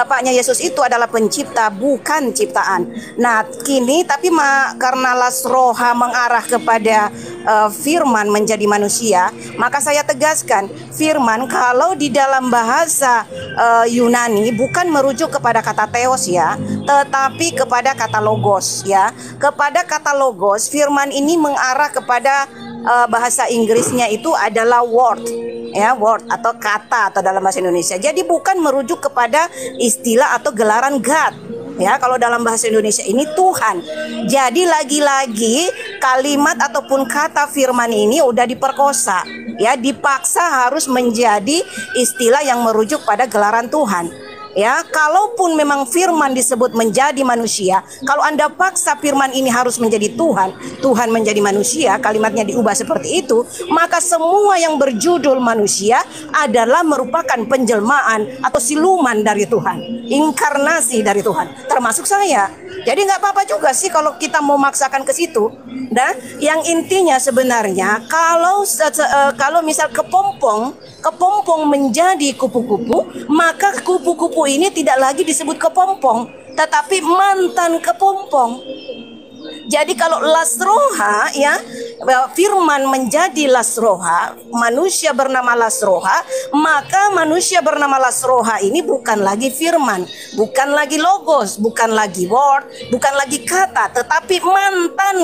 Bapaknya Yesus itu adalah pencipta, bukan ciptaan. Nah, kini tapi karena lasroha mengarah kepada firman menjadi manusia, maka saya tegaskan, firman kalau di dalam bahasa Yunani bukan merujuk kepada kata theos ya, tetapi kepada kata logos ya. Kepada kata logos, firman ini mengarah kepada bahasa Inggrisnya itu adalah word ya, word atau kata atau dalam bahasa Indonesia. Jadi bukan merujuk kepada istilah atau gelaran God ya, kalau dalam bahasa Indonesia ini Tuhan. Jadi lagi-lagi kalimat ataupun kata firman ini udah diperkosa ya, dipaksa harus menjadi istilah yang merujuk pada gelaran Tuhan. Ya, kalaupun memang firman disebut menjadi manusia, kalau Anda paksa firman ini harus menjadi Tuhan, Tuhan menjadi manusia, kalimatnya diubah seperti itu, maka semua yang berjudul manusia adalah merupakan penjelmaan atau siluman dari Tuhan, inkarnasi dari Tuhan, termasuk saya. Jadi nggak apa-apa juga sih kalau kita mau maksakan ke situ. Nah, yang intinya sebenarnya kalau misal kepompong menjadi kupu-kupu, maka kupu-kupu ini tidak lagi disebut kepompong, tetapi mantan kepompong. Jadi kalau lasroha ya, firman menjadi lasroha, manusia bernama lasroha, maka manusia bernama lasroha ini bukan lagi firman, bukan lagi logos, bukan lagi word, bukan lagi kata, tetapi mantan,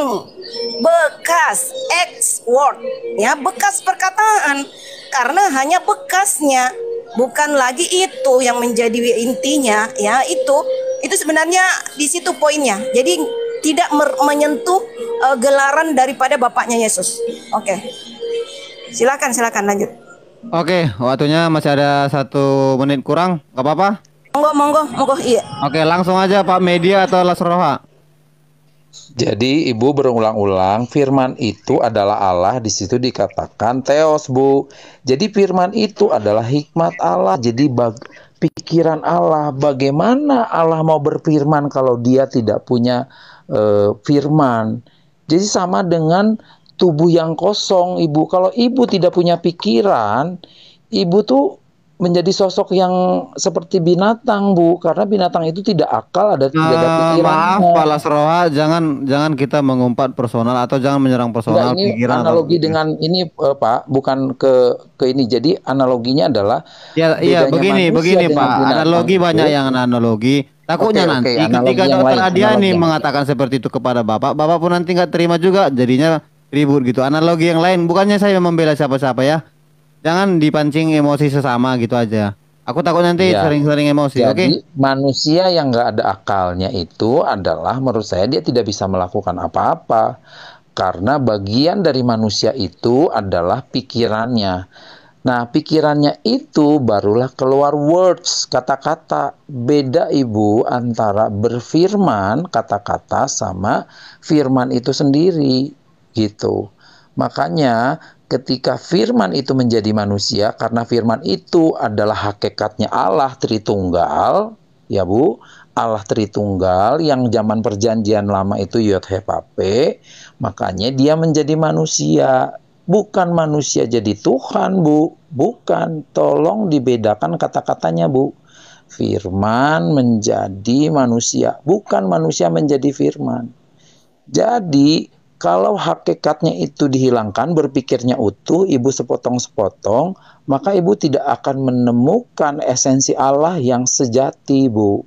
bekas, ex word ya, bekas perkataan. Karena hanya bekasnya, bukan lagi itu yang menjadi intinya ya, itu sebenarnya di situ poinnya. Jadi tidak menyentuh gelaran daripada Bapaknya Yesus. Oke. Silakan lanjut. Oke, waktunya masih ada 1 menit kurang, nggak apa-apa? Monggo, iya. Oke, langsung aja Pak, media atau lasroha? Jadi Ibu berulang-ulang firman itu adalah Allah, di situ dikatakan theos, Bu. Jadi firman itu adalah hikmat Allah. Jadi pikiran Allah. Bagaimana Allah mau berfirman kalau dia tidak punya firman? Jadi sama dengan tubuh yang kosong, Ibu. Kalau Ibu tidak punya pikiran, Ibu tuh menjadi sosok yang seperti binatang, Bu, karena binatang itu tidak akal, tidak ada pikiran. Maaf Pak Lasroha, jangan kita mengumpat personal atau jangan menyerang personal. Enggak, ini pikiran analogi dengan ini Pak, bukan ke ini. Jadi analoginya adalah iya begini Pak, analogi banyak yang analogi. Takutnya nanti ketika Dokter Adiani mengatakan seperti itu kepada Bapak pun nanti nggak terima juga, jadinya ribut gitu. Analogi yang lain, bukannya saya membela siapa-siapa ya. Jangan dipancing emosi sesama gitu aja. Aku takut nanti sering-sering emosi. Jadi manusia yang nggak ada akalnya itu adalah, menurut saya, dia tidak bisa melakukan apa-apa. Karena bagian dari manusia itu adalah pikirannya. Nah, pikirannya itu barulah keluar words, kata-kata. Beda, Ibu, antara berfirman, kata-kata, sama firman itu sendiri. Gitu. Makanya ketika firman itu menjadi manusia, karena firman itu adalah hakikatnya Allah Tritunggal, ya Bu, Allah Tritunggal yang zaman perjanjian lama itu Yod He Vav He, makanya dia menjadi manusia. Bukan manusia jadi Tuhan, Bu. Bukan. Tolong dibedakan kata-katanya, Bu. Firman menjadi manusia, bukan manusia menjadi firman. Jadi kalau hakikatnya itu dihilangkan, berpikirnya utuh, Ibu sepotong-sepotong, maka Ibu tidak akan menemukan esensi Allah yang sejati, Bu.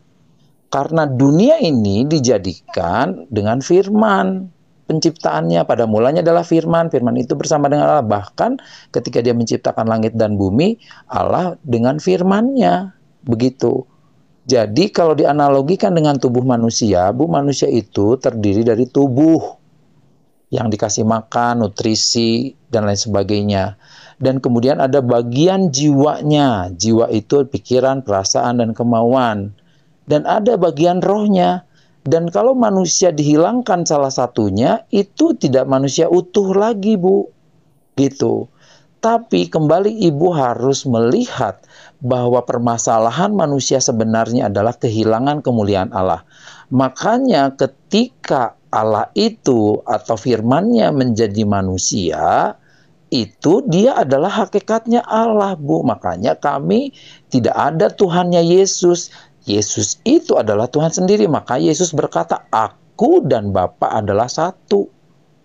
Karena dunia ini dijadikan dengan firman. Penciptaannya pada mulanya adalah firman. Firman itu bersama dengan Allah. Bahkan ketika dia menciptakan langit dan bumi, Allah dengan firman-Nya. Begitu. Jadi kalau dianalogikan dengan tubuh manusia, Bu, manusia itu terdiri dari tubuh yang dikasih makan, nutrisi, dan lain sebagainya. Dan kemudian ada bagian jiwanya. Jiwa itu pikiran, perasaan, dan kemauan. Dan ada bagian rohnya. Dan kalau manusia dihilangkan salah satunya, itu tidak manusia utuh lagi, Bu. Gitu. Tapi kembali Ibu harus melihat bahwa permasalahan manusia sebenarnya adalah kehilangan kemuliaan Allah. Makanya ketika Allah itu atau firman-Nya menjadi manusia, itu dia adalah hakikatnya Allah, Bu. Makanya kami tidak ada Tuhannya Yesus Yesus itu adalah Tuhan sendiri. Maka Yesus berkata, aku dan Bapa adalah satu.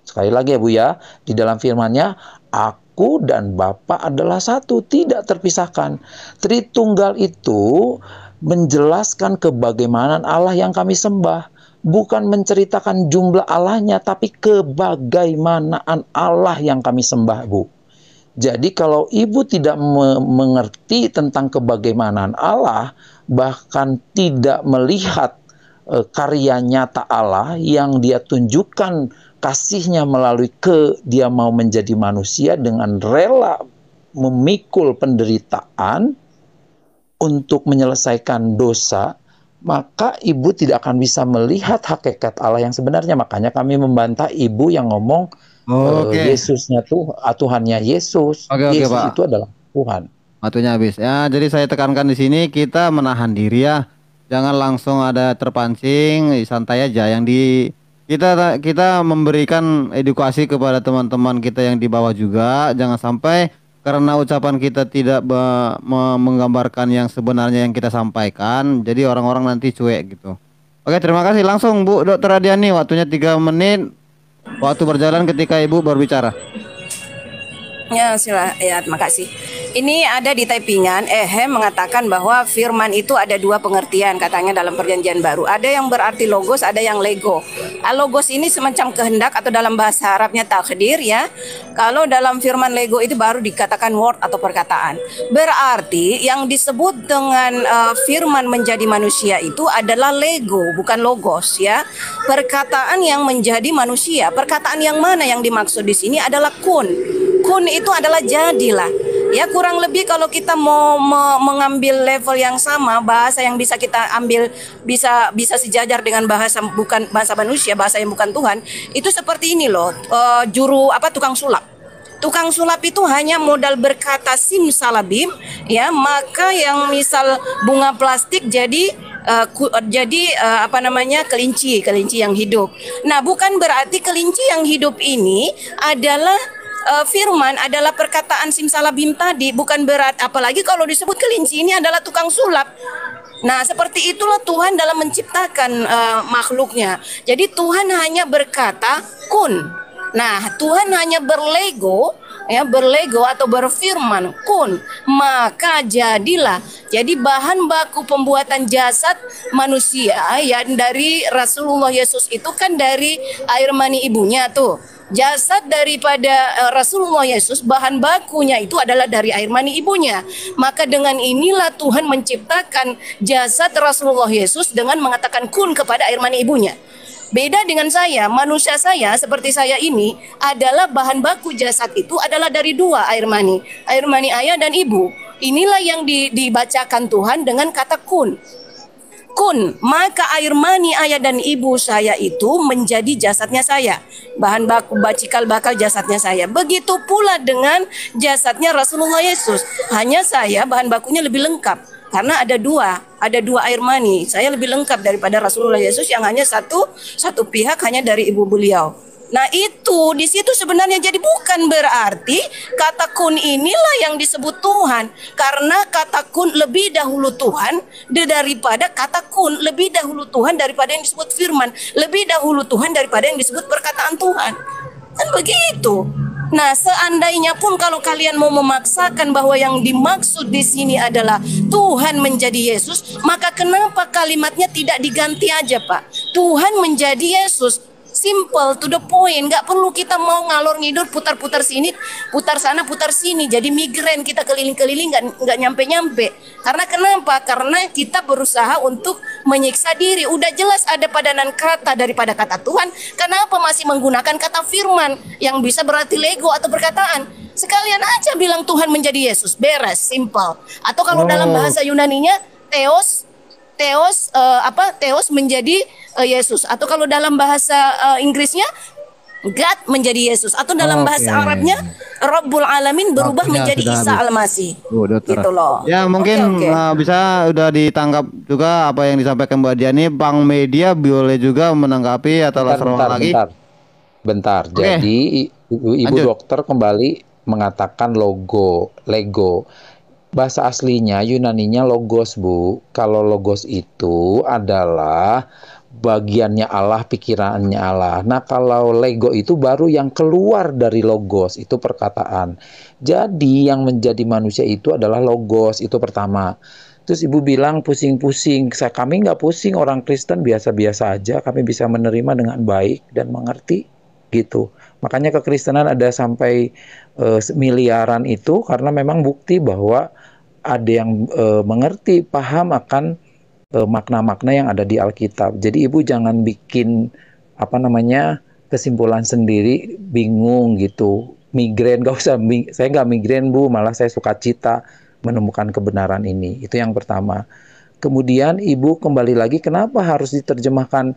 Sekali lagi ya Bu ya, di dalam firman-Nya, aku dan Bapa adalah satu, tidak terpisahkan. Tritunggal itu menjelaskan kebagaimanan Allah yang kami sembah. Bukan menceritakan jumlah Allahnya, tapi kebagaimanaan Allah yang kami sembah, Bu. Jadi kalau ibu tidak mengerti tentang kebagaimanaan Allah, bahkan tidak melihat karya nyata Allah yang dia tunjukkan kasihnya melalui dia mau menjadi manusia dengan rela memikul penderitaan untuk menyelesaikan dosa, maka ibu tidak akan bisa melihat hakikat Allah yang sebenarnya. Makanya kami membantah ibu yang ngomong Yesusnya tuh Tuhannya Yesus. Yesus Pak. Itu adalah Tuhan. Waktunya habis. Ya, jadi saya tekankan di sini kita menahan diri ya. Jangan langsung ada terpancing, santai aja. Kita memberikan edukasi kepada teman-teman kita yang di bawah juga. Jangan sampai karena ucapan kita tidak menggambarkan yang sebenarnya yang kita sampaikan, jadi orang-orang nanti cuek gitu. Oke, terima kasih. Langsung Bu Dr. Adiani, waktunya 3 menit. Waktu berjalan ketika Ibu berbicara. Ya, terima kasih. Ini ada di typingan, mengatakan bahwa firman itu ada 2 pengertian katanya dalam perjanjian baru. Ada yang berarti logos, ada yang lego. Logos ini semacam kehendak atau dalam bahasa Arabnya takdir ya. Kalau dalam firman lego itu baru dikatakan word atau perkataan. Berarti yang disebut dengan firman menjadi manusia itu adalah lego, bukan logos ya. Perkataan yang menjadi manusia. Perkataan yang mana yang dimaksud di sini adalah kun. Kun itu adalah jadilah. Ya, kurang lebih kalau kita mau mengambil level yang sama, bahasa yang bisa kita ambil bisa sejajar dengan bahasa bukan bahasa manusia, bahasa yang bukan Tuhan, itu seperti ini loh. Tukang sulap. Tukang sulap itu hanya modal berkata simsalabim ya, maka yang misal bunga plastik jadi kelinci yang hidup. Nah, bukan berarti kelinci yang hidup ini adalah firman, adalah perkataan simsalabim tadi, bukan berat. Apalagi kalau disebut kelinci ini adalah tukang sulap. Nah, seperti itulah Tuhan dalam menciptakan makhluknya. Jadi Tuhan hanya berkata kun. Nah, Tuhan hanya berlego atau berfirman kun, maka jadilah. Jadi bahan baku pembuatan jasad manusia yang dari Rasulullah Yesus itu kan dari air mani ibunya tuh. Jasad daripada Rasulullah Yesus, bahan bakunya itu adalah dari air mani ibunya. Maka dengan inilah Tuhan menciptakan jasad Rasulullah Yesus dengan mengatakan kun kepada air mani ibunya. Beda dengan saya, manusia saya seperti saya ini adalah bahan baku jasad itu adalah dari 2 air mani ayah dan ibu. Inilah yang dibacakan Tuhan dengan kata kun. Kun, maka air mani ayah dan ibu saya itu menjadi jasadnya saya. Bahan baku cikal bakal jasadnya saya. Begitu pula dengan jasadnya Rasulullah Yesus. Hanya saya bahan bakunya lebih lengkap. Karena ada dua air mani. Saya lebih lengkap daripada Rasulullah Yesus yang hanya satu pihak hanya dari ibu beliau. Nah, itu di situ sebenarnya jadi bukan berarti kata kun inilah yang disebut Tuhan, karena kata kun lebih dahulu Tuhan daripada kata kun, lebih dahulu Tuhan daripada yang disebut firman, lebih dahulu Tuhan daripada yang disebut perkataan Tuhan. Kan begitu. Nah, seandainya pun kalau kalian mau memaksakan bahwa yang dimaksud di sini adalah Tuhan menjadi Yesus, maka kenapa kalimatnya tidak diganti aja, Pak? Tuhan menjadi Yesus. Simple, to the point. Nggak perlu kita mau ngalor ngidur, putar-putar sini, putar sana, putar sini. Jadi migrain kita keliling-keliling, nggak nyampe-nyampe. Karena kenapa? Karena kita berusaha untuk menyiksa diri. Udah jelas ada padanan kata daripada kata Tuhan. Kenapa masih menggunakan kata firman yang bisa berarti lego atau perkataan? Sekalian aja bilang Tuhan menjadi Yesus. Beres, simple. Atau kalau dalam bahasa Yunaninya, Theos menjadi Yesus, atau kalau dalam bahasa Inggrisnya God menjadi Yesus, atau dalam bahasa Arabnya Rabbul Alamin berubah menjadi Isa Al-Masih. Gitu loh. Ya, mungkin bisa udah ditangkap juga apa yang disampaikan Mbak Diani. Bang Media boleh juga menanggapi atau bentar. Jadi Ibu Dokter kembali mengatakan lego. bahasa aslinya Yunaninya logos, Bu. Kalau logos itu adalah bagiannya Allah, pikirannya Allah. Nah, kalau lego itu baru yang keluar dari logos, itu perkataan. Jadi yang menjadi manusia itu adalah logos, itu pertama. Terus ibu bilang pusing-pusing. Kami nggak pusing, orang Kristen biasa-biasa aja. Kami bisa menerima dengan baik dan mengerti gitu. Makanya kekristenan ada sampai miliaran itu karena memang bukti bahwa ada yang mengerti, paham akan makna-makna yang ada di Alkitab. Jadi ibu jangan bikin kesimpulan sendiri, bingung gitu, migrain. Gak usah, saya nggak migrain, Bu, malah saya suka cita menemukan kebenaran ini. Itu yang pertama. Kemudian ibu kembali lagi, kenapa harus diterjemahkan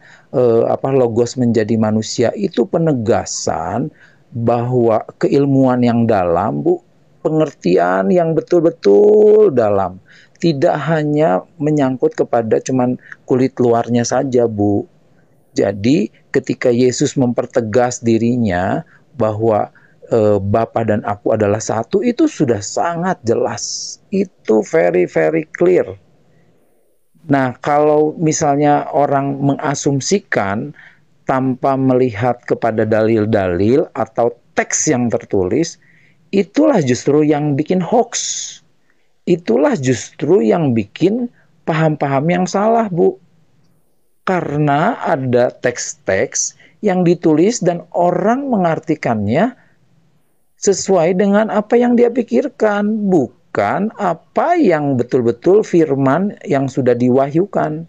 logos menjadi manusia? Itu penegasan bahwa keilmuan yang dalam, Bu, pengertian yang betul-betul dalam, tidak hanya menyangkut kepada cuman kulit luarnya saja, Bu. Jadi ketika Yesus mempertegas dirinya bahwa Bapa dan aku adalah satu, itu sudah sangat jelas. Itu very very clear. Nah, kalau misalnya orang mengasumsikan tanpa melihat kepada dalil-dalil atau teks yang tertulis, itulah justru yang bikin hoax. Itulah justru yang bikin paham-paham yang salah, Bu. Karena ada teks-teks yang ditulis dan orang mengartikannya sesuai dengan apa yang dia pikirkan, bukan apa yang betul-betul firman yang sudah diwahyukan.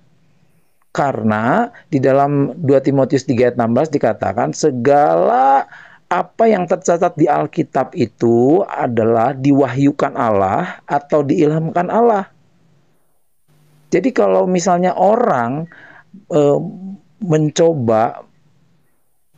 Karena di dalam 2 Timotius 3 ayat 16 dikatakan segala apa yang tercatat di Alkitab itu adalah diwahyukan Allah atau diilhamkan Allah. Jadi kalau misalnya orang mencoba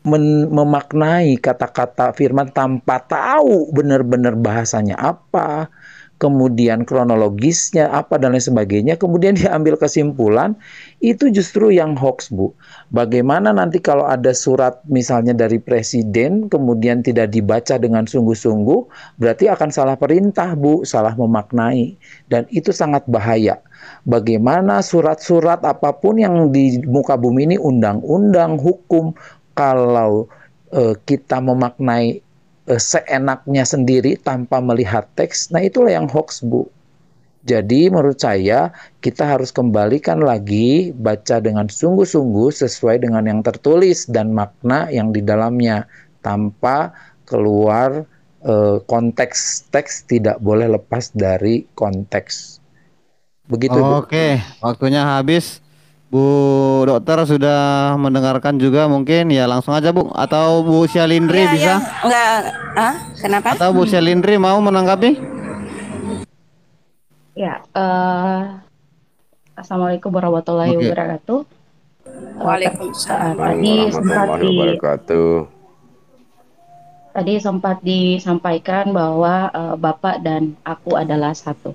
memaknai kata-kata firman tanpa tahu benar-benar bahasanya apa, kemudian kronologisnya apa dan lain sebagainya, kemudian diambil kesimpulan, itu justru yang hoax, Bu. Bagaimana nanti kalau ada surat misalnya dari presiden kemudian tidak dibaca dengan sungguh-sungguh, berarti akan salah perintah, Bu, salah memaknai, dan itu sangat bahaya. Bagaimana surat-surat apapun yang di muka bumi ini, undang-undang, hukum, kalau kita memaknai seenaknya sendiri tanpa melihat teks, nah itulah yang hoax, Bu. Jadi menurut saya kita harus kembalikan lagi, baca dengan sungguh-sungguh sesuai dengan yang tertulis dan makna yang di dalamnya, tanpa keluar konteks teks, tidak boleh lepas dari konteks. Begitu, Bu. Oke, waktunya habis. Bu dokter sudah mendengarkan juga mungkin, ya langsung aja Bu, atau Bu Syalindri Ya, bisa? enggak, kenapa? Atau Bu Syalindri mau menanggapi? Ya, Assalamualaikuum warahmatullahi wabarakatuh. Waalaikumsalam warahmatullahi wabarakatuh. Tadi sempat disampaikan bahwa Bapak dan aku adalah satu.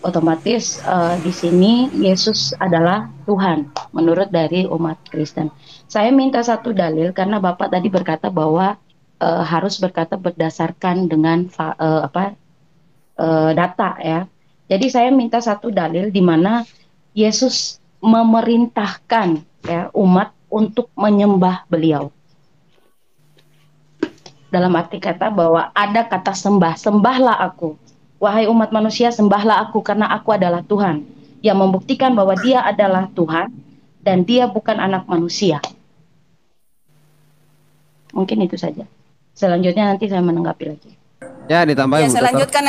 Otomatis di sini Yesus adalah Tuhan menurut dari umat Kristen. Saya minta satu dalil karena Bapak tadi berkata bahwa harus berkata berdasarkan dengan data ya. Jadi saya minta satu dalil di mana Yesus memerintahkan ya umat untuk menyembah Beliau. Dalam arti kata bahwa ada kata sembah, sembahlah aku. Wahai umat manusia, sembahlah aku karena aku adalah Tuhan. Yang membuktikan bahwa dia adalah Tuhan dan dia bukan anak manusia. Mungkin itu saja. Selanjutnya nanti saya menanggapi lagi. Ya, ditambah ya, saya lanjutkan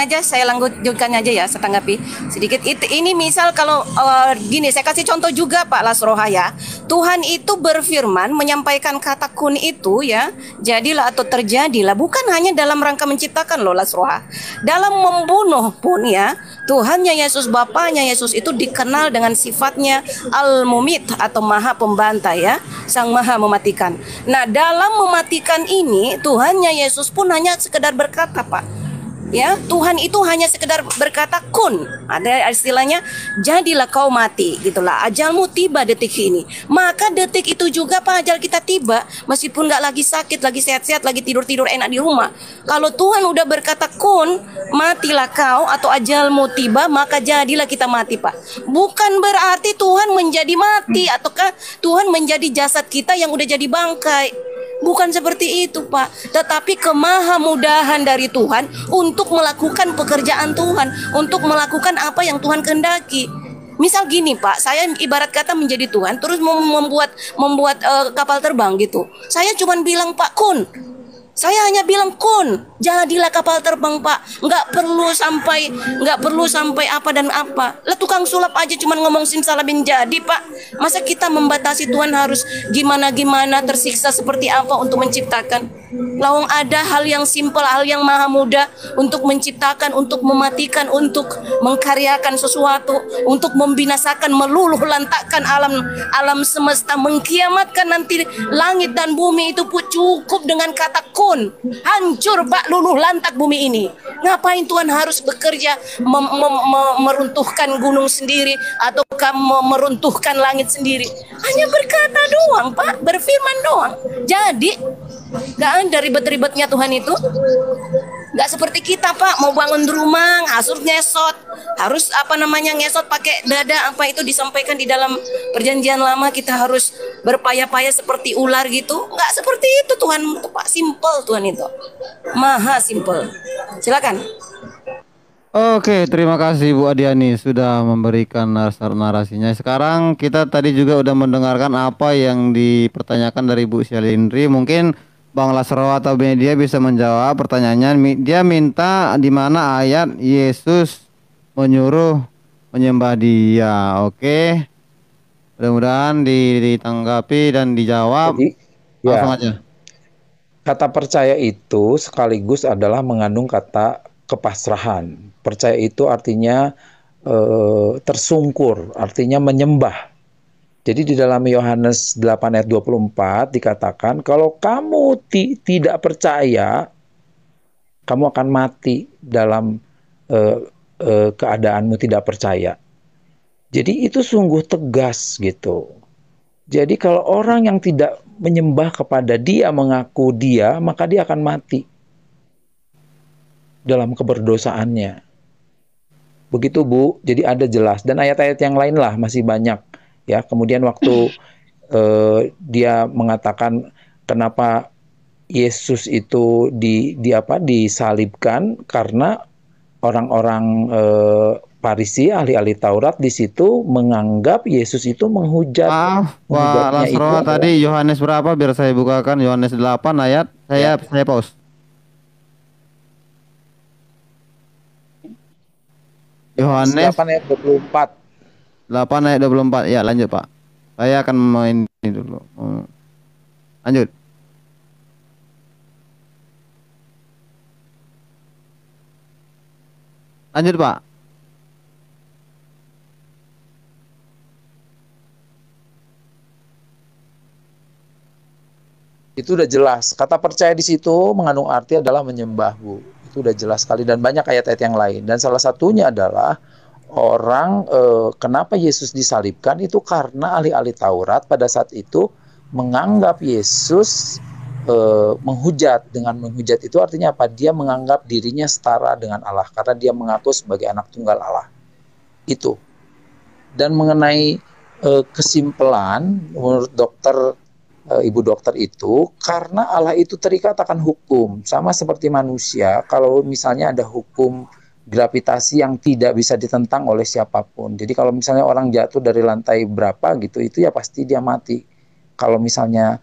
aja ya, saya tanggapi sedikit. Ini misal kalau gini, saya kasih contoh juga Pak Lasroha ya. Tuhan itu berfirman, menyampaikan kata kun itu ya, jadilah atau terjadilah, bukan hanya dalam rangka menciptakan loh Lasroha. Dalam membunuh pun ya, Tuhannya Yesus, Bapaknya Yesus itu dikenal dengan sifatnya Al-Mumit atau Maha Pembantai ya, Sang Maha Mematikan. Nah, dalam mematikan ini, Tuhannya Yesus pun hanya sekedar berkata, Pak, Ya, Tuhan itu hanya sekedar berkata kun. Ada istilahnya, jadilah kau mati, gitulah. Ajalmu tiba detik ini. Maka detik itu juga Pak ajal kita tiba, meskipun nggak lagi sakit, lagi sehat-sehat, lagi tidur-tidur enak di rumah. Kalau Tuhan udah berkata kun, matilah kau atau ajalmu tiba, maka jadilah kita mati, Pak. Bukan berarti Tuhan menjadi mati ataukah Tuhan menjadi jasad kita yang udah jadi bangkai. Bukan seperti itu, Pak. Tetapi kemahamudahan dari Tuhan untuk melakukan pekerjaan Tuhan, untuk melakukan apa yang Tuhan kehendaki. Misal gini, Pak, saya ibarat kata menjadi Tuhan, terus membuat kapal terbang gitu. Saya cuma bilang, Pak, kun. Saya hanya bilang kun, jadilah kapal terbang, Pak. Nggak perlu sampai apa dan apa. Lah tukang sulap aja cuma ngomong simsalabim jadi, Pak. Masa kita membatasi Tuhan harus gimana tersiksa seperti apa untuk menciptakan? Lawang ada hal yang simpel, hal yang maha mudah untuk menciptakan, untuk mematikan, untuk mengkaryakan sesuatu, untuk membinasakan, meluluh lantakkan alam semesta, mengkiamatkan nanti langit dan bumi itu pun cukup dengan kata kun. Hancur, Pak, luluh lantak bumi ini. Ngapain Tuhan harus bekerja meruntuhkan gunung sendiri ataukah meruntuhkan langit sendiri? Hanya berkata doang, Pak, berfirman doang. Jadi gak ada ribet-ribetnya Tuhan itu. Gak seperti kita, Pak, mau bangun rumah ngasur ngesot, harus ngesot pakai dada, apa itu disampaikan di dalam perjanjian lama, kita harus berpayah-payah seperti ular gitu. Gak seperti itu Tuhan itu, Pak. Simple Tuhan itu, maha simple. Silakan. Oke, terima kasih Bu Adiani sudah memberikan narasinya. Sekarang kita tadi juga udah mendengarkan apa yang dipertanyakan dari Bu Syalindri. Mungkin Bang Lasro atau media bisa menjawab pertanyaannya. Dia minta di mana ayat Yesus menyuruh menyembah Dia. Oke, mudah-mudahan ditanggapi dan dijawab. Jadi, langsung aja. Kata percaya itu sekaligus adalah mengandung kata kepasrahan. Percaya itu artinya tersungkur, artinya menyembah. Jadi di dalam Yohanes 8 ayat 24 dikatakan, kalau kamu tidak percaya, kamu akan mati dalam keadaanmu tidak percaya. Jadi itu sungguh tegas gitu. Jadi kalau orang yang tidak menyembah kepada Dia, mengaku Dia, maka dia akan mati dalam keberdosaannya. Begitu, Bu. Jadi ada jelas. Dan ayat-ayat yang lain lah masih banyak. Ya, kemudian waktu dia mengatakan kenapa Yesus itu disalibkan, karena orang-orang Farisi, ahli-ahli Taurat di situ menganggap Yesus itu menghujat. Wah, Lasro tadi Yohanes berapa biar saya bukakan? Yohanes 8 ayat saya pause. Yohanes 8 ayat 24. 8 ayat 24. Ya, lanjut, Pak. Saya akan main ini dulu. Lanjut. Lanjut, Pak. Itu udah jelas. Kata percaya di situ mengandung arti adalah menyembah, Bu. Itu udah jelas sekali, dan banyak ayat-ayat yang lain. Dan salah satunya adalah orang kenapa Yesus disalibkan itu karena ahli-ahli Taurat pada saat itu menganggap Yesus menghujat. Dengan menghujat itu artinya apa? Dia menganggap dirinya setara dengan Allah karena dia mengaku sebagai anak tunggal Allah. Itu. Dan mengenai kesimpulan menurut ibu dokter itu, karena Allah itu terikat akan hukum, sama seperti manusia. Kalau misalnya ada hukum gravitasi yang tidak bisa ditentang oleh siapapun. Jadi kalau misalnya orang jatuh dari lantai berapa gitu, itu ya pasti dia mati. Kalau misalnya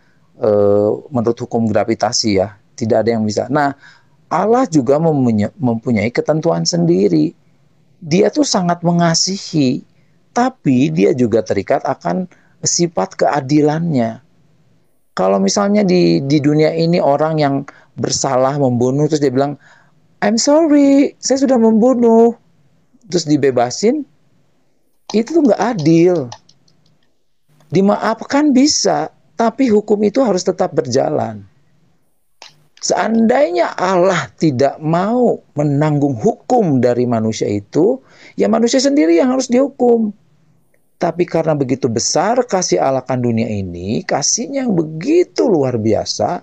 menurut hukum gravitasi ya, tidak ada yang bisa. Nah, Allah juga mempunyai ketentuan sendiri. Dia tuh sangat mengasihi, tapi dia juga terikat akan sifat keadilannya. Kalau misalnya di dunia ini orang yang bersalah membunuh, terus dia bilang, I'm sorry, saya sudah membunuh, terus dibebasin, itu tuh nggak adil. Dimaafkan bisa, tapi hukum itu harus tetap berjalan. Seandainya Allah tidak mau menanggung hukum dari manusia itu, ya manusia sendiri yang harus dihukum. Tapi karena begitu besar kasih Allah akan dunia ini, kasihnya yang begitu luar biasa,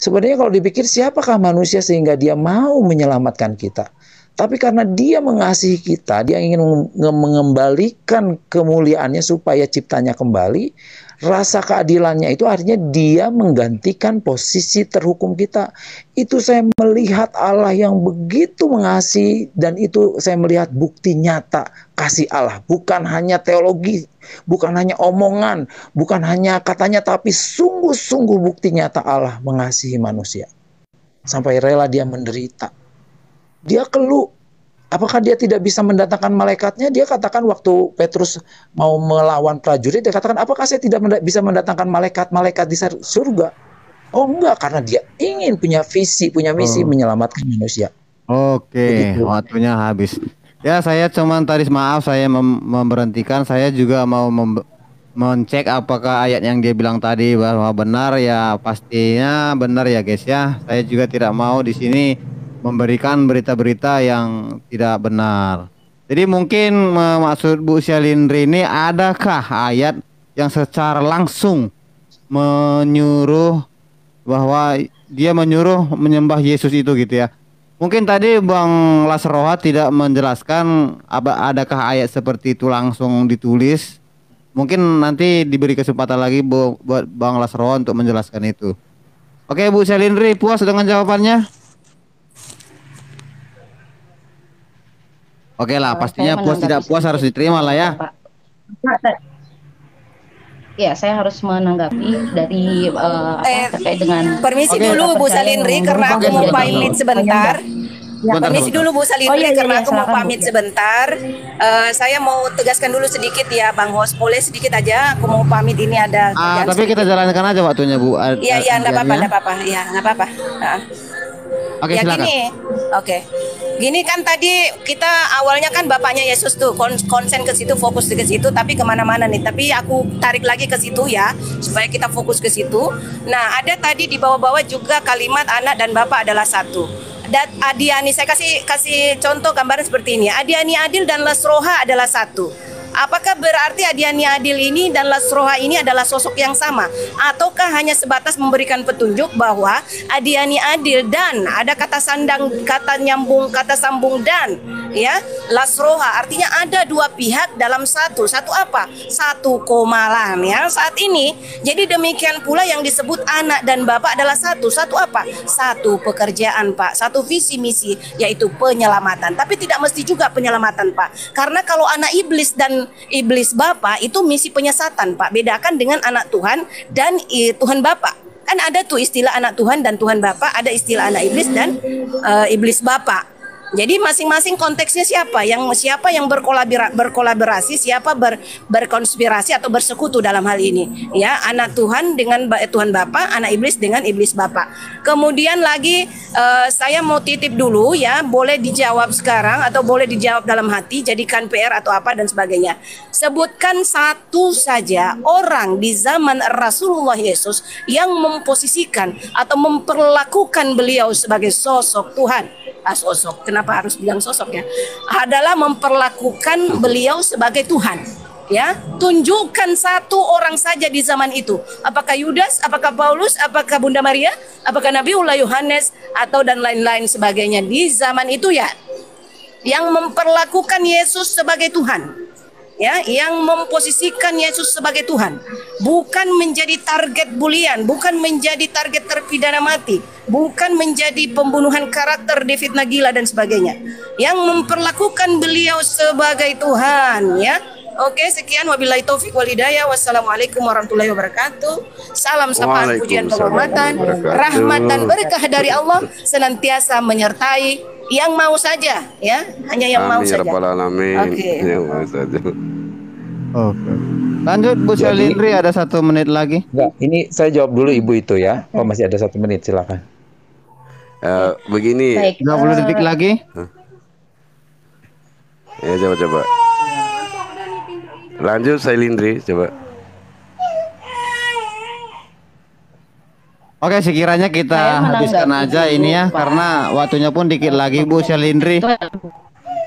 sebenarnya kalau dipikir siapakah manusia sehingga dia mau menyelamatkan kita? Tapi karena dia mengasihi kita, dia ingin mengembalikan kemuliaannya supaya ciptanya kembali, rasa keadilannya itu artinya dia menggantikan posisi terhukum kita. Itu saya melihat Allah yang begitu mengasihi, dan itu saya melihat bukti nyata kasih Allah. Bukan hanya teologi, bukan hanya omongan, bukan hanya katanya, tapi sungguh-sungguh bukti nyata Allah mengasihi manusia. Sampai rela dia menderita. Dia keluh. Apakah dia tidak bisa mendatangkan malaikatnya? Dia katakan waktu Petrus mau melawan prajurit, dia katakan, apakah saya tidak bisa mendatangkan malaikat-malaikat di surga? Oh enggak, karena dia ingin punya visi, punya misi menyelamatkan manusia. Oke, waktunya habis. Ya, saya cuman tadi maaf saya memberhentikan. Saya juga mau mencek apakah ayat yang dia bilang tadi bahwa benar, ya pastinya benar ya guys ya. Saya juga tidak mau di sini memberikan berita-berita yang tidak benar. Jadi mungkin maksud Bu Syalindri ini, adakah ayat yang secara langsung menyuruh bahwa dia menyuruh menyembah Yesus itu gitu ya? Mungkin tadi Bang Lasroha tidak menjelaskan adakah ayat seperti itu langsung ditulis. Mungkin nanti diberi kesempatan lagi buat Bang Lasroha untuk menjelaskan itu. Oke, Bu Syalindri, puas dengan jawabannya? Oke lah, pastinya puas tidak puas harus diterima lah ya. Ya, saya harus menanggapi dari terkait dengan permisi dulu Bu Syalindri karena aku mau pamit sebentar. Permisi dulu Bu Syalindri karena aku mau pamit sebentar. Saya mau tegaskan dulu sedikit ya Bang Host. Boleh sedikit aja, aku mau pamit, ini ada tapi kita jalankan aja waktunya Bu. Iya, enggak apa-apa. Ya, enggak apa-apa. Oke, ya silakan. Gini kan tadi kita awalnya kan bapaknya Yesus tuh konsen ke situ, fokus ke situ, tapi kemana-mana nih. Tapi aku tarik lagi ke situ ya, supaya kita fokus ke situ. Nah, ada tadi di bawah-bawah juga kalimat anak dan bapak adalah satu. Dan Adiani, saya kasih contoh gambaran seperti ini. Adiani Adil dan Lasroha adalah satu. Apakah berarti Adiani Adil ini dan Lasroha ini adalah sosok yang sama? Ataukah hanya sebatas memberikan petunjuk bahwa Adiani Adil dan ada kata sandang, kata nyambung, kata sambung dan ya Lasroha, artinya ada dua pihak dalam satu. Satu apa? Satu komalan ya saat ini. Jadi demikian pula yang disebut anak dan bapak adalah satu. Satu apa? Satu pekerjaan Pak, satu visi misi, yaitu penyelamatan. Tapi tidak mesti juga penyelamatan Pak, karena kalau anak iblis dan iblis Bapa itu misi penyesatan Pak. Bedakan dengan anak Tuhan dan Tuhan Bapa. Kan ada tuh istilah anak Tuhan dan Tuhan Bapa, ada istilah anak iblis dan iblis Bapa. Jadi masing-masing konteksnya siapa yang berkolaborasi, siapa berkonspirasi atau bersekutu dalam hal ini. Ya, anak Tuhan dengan Tuhan Bapa, anak iblis dengan iblis Bapa. Kemudian lagi saya mau titip dulu ya, boleh dijawab sekarang atau boleh dijawab dalam hati, jadikan PR atau apa dan sebagainya. Sebutkan satu saja orang di zaman Rasulullah Yesus yang memposisikan atau memperlakukan beliau sebagai sosok Tuhan. Sosok, kenapa harus bilang sosok ya? Adalah memperlakukan beliau sebagai Tuhan. Ya, tunjukkan satu orang saja di zaman itu. Apakah Yudas, apakah Paulus, apakah Bunda Maria, apakah Nabiullah Yohanes atau dan lain-lain sebagainya di zaman itu ya, yang memperlakukan Yesus sebagai Tuhan. Ya, yang memposisikan Yesus sebagai Tuhan, bukan menjadi target bulian, bukan menjadi target terpidana mati, bukan menjadi pembunuhan karakter, difitnah gila dan sebagainya, yang memperlakukan beliau sebagai Tuhan ya. Oke, sekian, wabillahi taufik wal hidayah. Wassalamualaikum warahmatullahi wabarakatuh. Salam sapaan, pujian, penghormatan, rahmat dan berkah dari Allah senantiasa menyertai yang mau saja ya, hanya yang mau saja. Oke. Yang mau saja. Oke. Lanjut Bu Syalindri, ada 1 menit lagi. Enggak, ini saya jawab dulu Ibu itu ya. Oh, masih ada 1 menit, silakan. Begini. 20 detik lagi. Ya, coba. Lanjut Syalindri, coba. Oke, sekiranya kita habiskan aja ini ya, karena waktunya pun dikit lagi, Bu Selindri.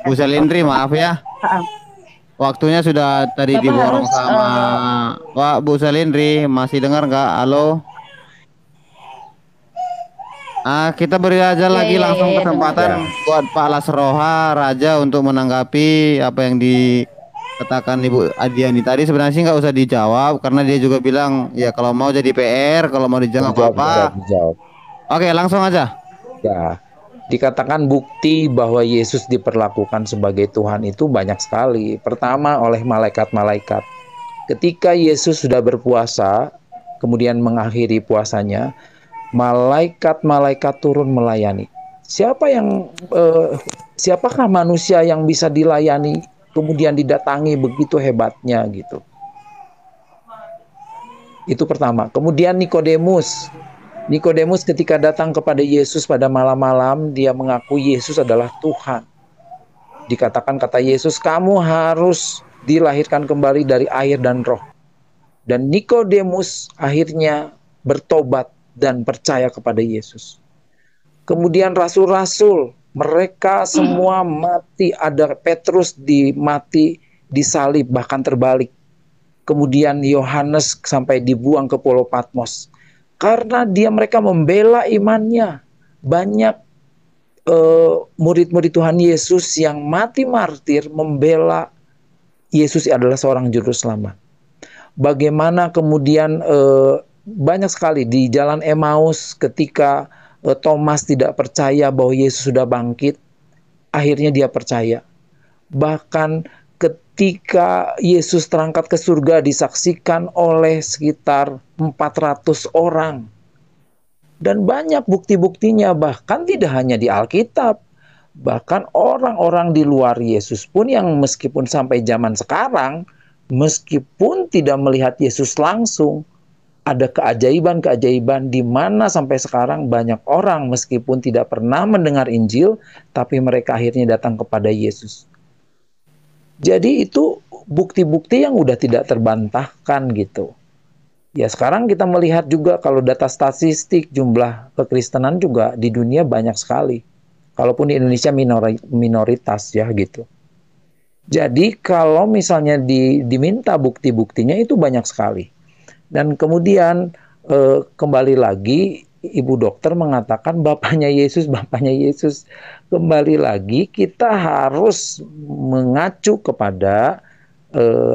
Bu Selindri, maaf ya. Waktunya sudah tadi Bapak diborong harus sama Pak Bu Selindri. Masih dengar nggak? Halo? Kita beri aja ya lagi ya ya langsung ya dengar. kesempatan buat Pak Lasroha Raja untuk menanggapi apa yang dikatakan Ibu Adiani tadi. Sebenarnya sih nggak usah dijawab karena dia juga bilang ya kalau mau jadi PR, kalau mau dijawab Dijawab, dijawab, apa-apa. dijawab. Oke, langsung aja. Ya, dikatakan bukti bahwa Yesus diperlakukan sebagai Tuhan itu banyak sekali. Pertama oleh malaikat-malaikat. Ketika Yesus sudah berpuasa, kemudian mengakhiri puasanya, malaikat-malaikat turun melayani. Siapakah manusia yang bisa dilayani kemudian didatangi begitu hebatnya gitu. Itu pertama. Kemudian Nikodemus. Nikodemus ketika datang kepada Yesus pada malam-malam, dia mengaku Yesus adalah Tuhan. Dikatakan kata Yesus, kamu harus dilahirkan kembali dari air dan roh. Dan Nikodemus akhirnya bertobat dan percaya kepada Yesus. Kemudian rasul-rasul, mereka semua mati. Ada Petrus mati disalib, bahkan terbalik. Kemudian Yohanes sampai dibuang ke Pulau Patmos. Karena mereka membela imannya. Banyak murid-murid Tuhan Yesus yang mati martir membela Yesus adalah seorang juru selamat. Bagaimana kemudian banyak sekali di jalan Emmaus ketika Thomas tidak percaya bahwa Yesus sudah bangkit, akhirnya dia percaya. Bahkan ketika Yesus terangkat ke surga disaksikan oleh sekitar 400 orang. Dan banyak bukti-buktinya, bahkan tidak hanya di Alkitab. Bahkan orang-orang di luar Yesus pun yang meskipun sampai zaman sekarang, meskipun tidak melihat Yesus langsung, ada keajaiban-keajaiban di mana sampai sekarang banyak orang meskipun tidak pernah mendengar Injil, tapi mereka akhirnya datang kepada Yesus. Jadi itu bukti-bukti yang udah tidak terbantahkan gitu. Ya sekarang kita melihat juga kalau data statistik jumlah kekristenan juga di dunia banyak sekali. Kalaupun di Indonesia minoritas ya gitu. Jadi kalau misalnya diminta bukti-buktinya itu banyak sekali. Dan kemudian kembali lagi Ibu dokter mengatakan bapaknya Yesus. Kembali lagi kita harus mengacu kepada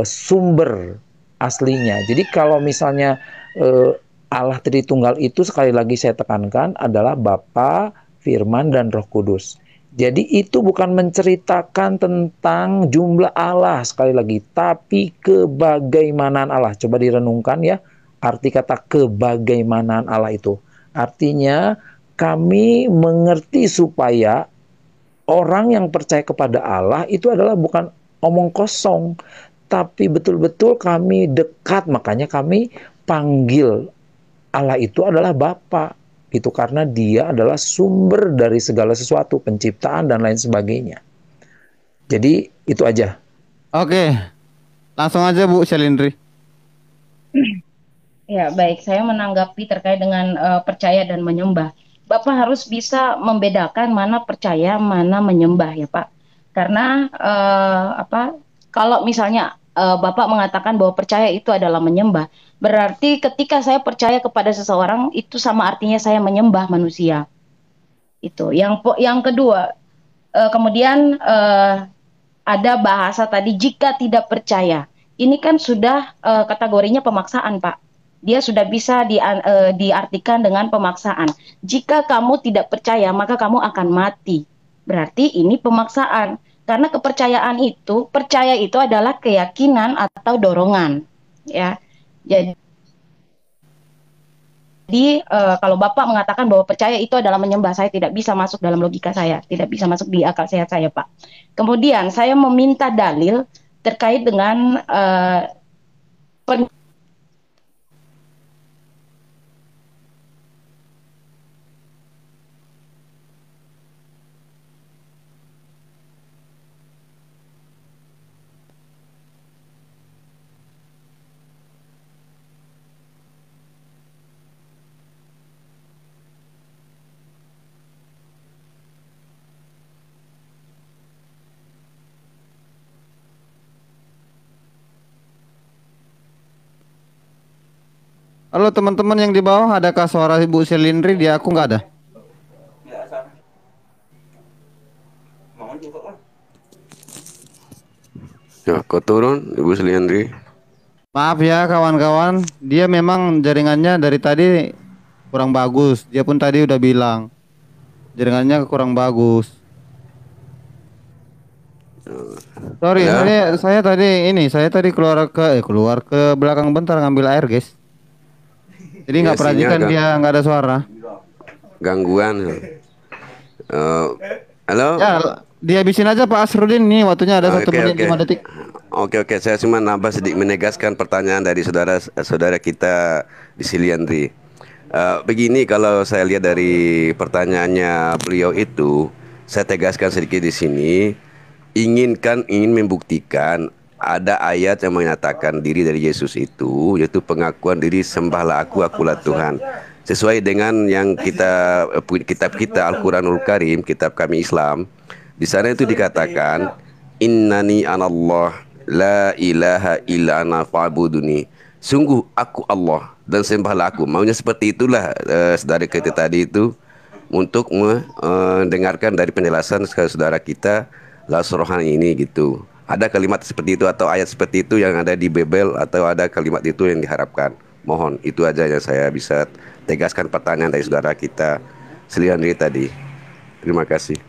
sumber aslinya. Jadi kalau misalnya Allah Tritunggal itu sekali lagi saya tekankan adalah Bapa, Firman, dan Roh Kudus. Jadi itu bukan menceritakan tentang jumlah Allah sekali lagi, tapi kebagaimanaan Allah. Coba direnungkan ya, arti kata kebagaimanaan Allah itu. Artinya kami mengerti supaya orang yang percaya kepada Allah itu adalah bukan omong kosong, tapi betul-betul kami dekat. Makanya kami panggil Allah itu adalah Bapa gitu, karena dia adalah sumber dari segala sesuatu, penciptaan dan lain sebagainya. Jadi itu aja. Oke, langsung aja Bu Selindri. Ya, baik. Saya menanggapi terkait dengan percaya dan menyembah. Bapak harus bisa membedakan mana percaya, mana menyembah ya, Pak. Karena kalau misalnya Bapak mengatakan bahwa percaya itu adalah menyembah, berarti ketika saya percaya kepada seseorang itu sama artinya saya menyembah manusia. Itu. Yang kedua, kemudian ada bahasa tadi jika tidak percaya. Ini kan sudah kategorinya pemaksaan, Pak. Dia sudah bisa diartikan dengan pemaksaan. Jika kamu tidak percaya, maka kamu akan mati. Berarti ini pemaksaan. Karena percaya itu adalah keyakinan atau dorongan. Ya, jadi kalau Bapak mengatakan bahwa percaya itu adalah menyembah, saya tidak bisa masuk dalam logika saya, tidak bisa masuk di akal sehat saya, Pak. Kemudian saya meminta dalil terkait dengan Halo teman-teman yang di bawah, adakah suara Ibu Selindri? Di aku nggak ada. Ya, kau turun, Ibu Selindri. Maaf ya kawan-kawan, dia memang jaringannya dari tadi kurang bagus. Dia pun tadi udah bilang jaringannya kurang bagus. Sorry, Ya. saya tadi keluar ke belakang bentar ngambil air, guys. Jadi nggak Ya, perhatikan sinyal dia nggak ada suara. gangguan. Eh, halo. Ya, dihabisin aja Pak Asrudin nih, waktunya ada 1 Oke, menit oke. 5 detik. Oke, saya cuma nambah sedikit menegaskan pertanyaan dari saudara kita di Siliandri. Begini, kalau saya lihat dari pertanyaannya beliau itu, saya tegaskan sedikit di sini, ingin membuktikan ada ayat yang menyatakan diri dari Yesus itu, yaitu pengakuan diri, sembahlah akulah Tuhan. Sesuai dengan yang kitab kita Al-Quranul Karim, kitab kami Islam, di sana itu dikatakan, innani anallah la ilaha illa ana fa'buduni. Sungguh aku Allah dan sembahlah aku. Maunya seperti itulah saudara kita tadi itu, untuk mendengarkan dari penjelasan saudara kita Las Rohani ini gitu. Ada kalimat seperti itu atau ayat seperti itu yang ada di Bible, atau ada kalimat itu yang diharapkan. Mohon itu aja yang saya bisa tegaskan pertanyaan dari saudara kita Seliandri tadi. Terima kasih.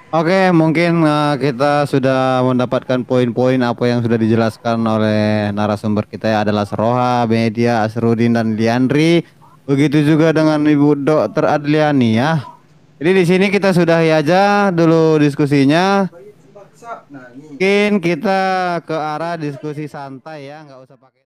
Oke, mungkin kita sudah mendapatkan poin-poin apa yang sudah dijelaskan oleh narasumber kita ya, adalah Seroha, Media, Asrudin dan Liandri. Begitu juga dengan Ibu Dr. Adliani ya. Jadi di sini kita sudahi aja dulu diskusinya. Mungkin kita ke arah diskusi santai ya, nggak usah pakai